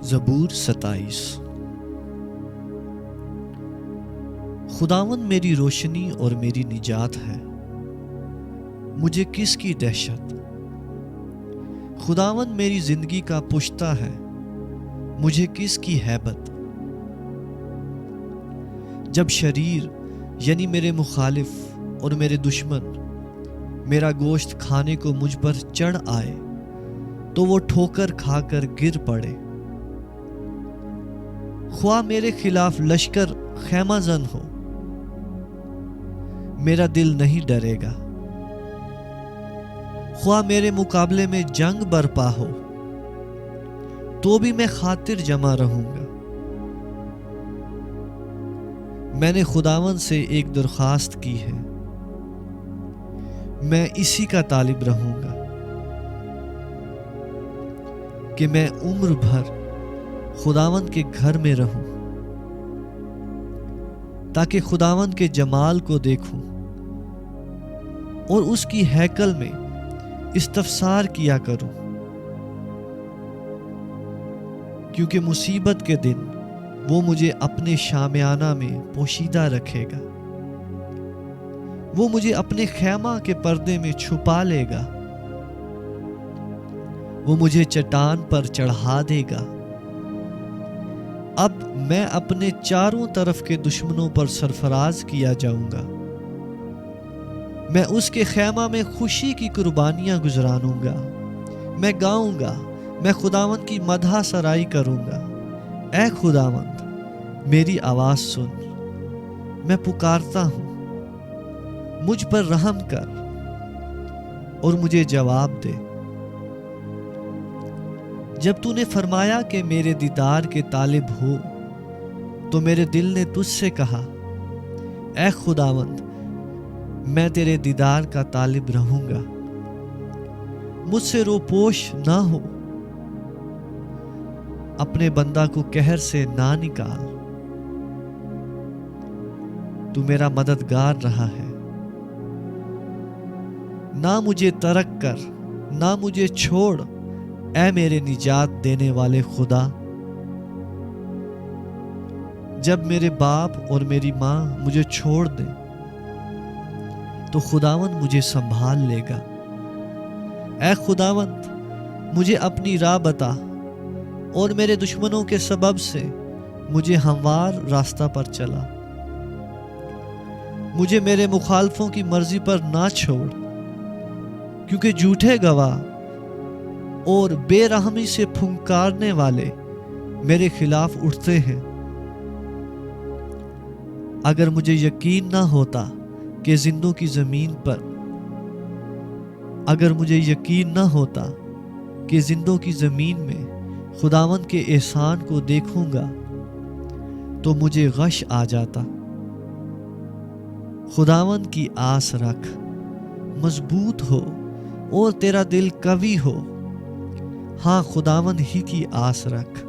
زبور 27۔ خداوند میری روشنی اور میری نجات ہے، مجھے کس کی دہشت؟ خداوند میری زندگی کا پشتہ ہے، مجھے کس کی ہیبت؟ جب شریر یعنی میرے مخالف اور میرے دشمن میرا گوشت کھانے کو مجھ پر چڑھ آئے تو وہ ٹھوکر کھا کر گر پڑے۔ خواہ میرے خلاف لشکر خیمہ زن ہو، میرا دل نہیں ڈرے گا۔ خواہ میرے مقابلے میں جنگ برپا ہو تو بھی میں خاطر جمع رہوں گا۔ میں نے خداوند سے ایک درخواست کی ہے، میں اسی کا طالب رہوں گا کہ میں عمر بھر خداوند کے گھر میں رہوں، تاکہ خداوند کے جمال کو دیکھوں اور اس کی ہیکل میں استفسار کیا کروں، کیونکہ مصیبت کے دن وہ مجھے اپنے شامیانہ میں پوشیدہ رکھے گا، وہ مجھے اپنے خیمہ کے پردے میں چھپا لے گا، وہ مجھے چٹان پر چڑھا دے گا۔ اب میں اپنے چاروں طرف کے دشمنوں پر سرفراز کیا جاؤں گا، میں اس کے خیمہ میں خوشی کی قربانیاں گزرانوں گا، میں گاؤں گا، میں خداوند کی مدح سرائی کروں گا۔ اے خداوند، میری آواز سن، میں پکارتا ہوں، مجھ پر رحم کر اور مجھے جواب دے۔ جب تو نے فرمایا کہ میرے دیدار کے طالب ہو تو میرے دل نے تجھ سے کہا، اے خداوند، میں تیرے دیدار کا طالب رہوں گا۔ مجھ سے روپوش نہ ہو، اپنے بندہ کو قہر سے نہ نکال۔ تو میرا مددگار رہا ہے، نہ مجھے ترک کر، نہ مجھے چھوڑ، اے میرے نجات دینے والے خدا۔ جب میرے باپ اور میری ماں مجھے چھوڑ دیں تو خداوند مجھے سنبھال لے گا۔ اے خداوند، مجھے اپنی راہ بتا اور میرے دشمنوں کے سبب سے مجھے ہموار راستہ پر چلا۔ مجھے میرے مخالفوں کی مرضی پر نہ چھوڑ، کیونکہ جھوٹے گواہ اور بے رحمی سے پھنکارنے والے میرے خلاف اٹھتے ہیں۔ اگر مجھے یقین نہ ہوتا کہ زندوں کی زمین پر، اگر مجھے یقین نہ ہوتا کہ زندوں کی زمین میں خداوند کے احسان کو دیکھوں گا تو مجھے غش آ جاتا۔ خداوند کی آس رکھ، مضبوط ہو اور تیرا دل قوی ہو۔ ہاں، خداوند ہی کی آس رکھ۔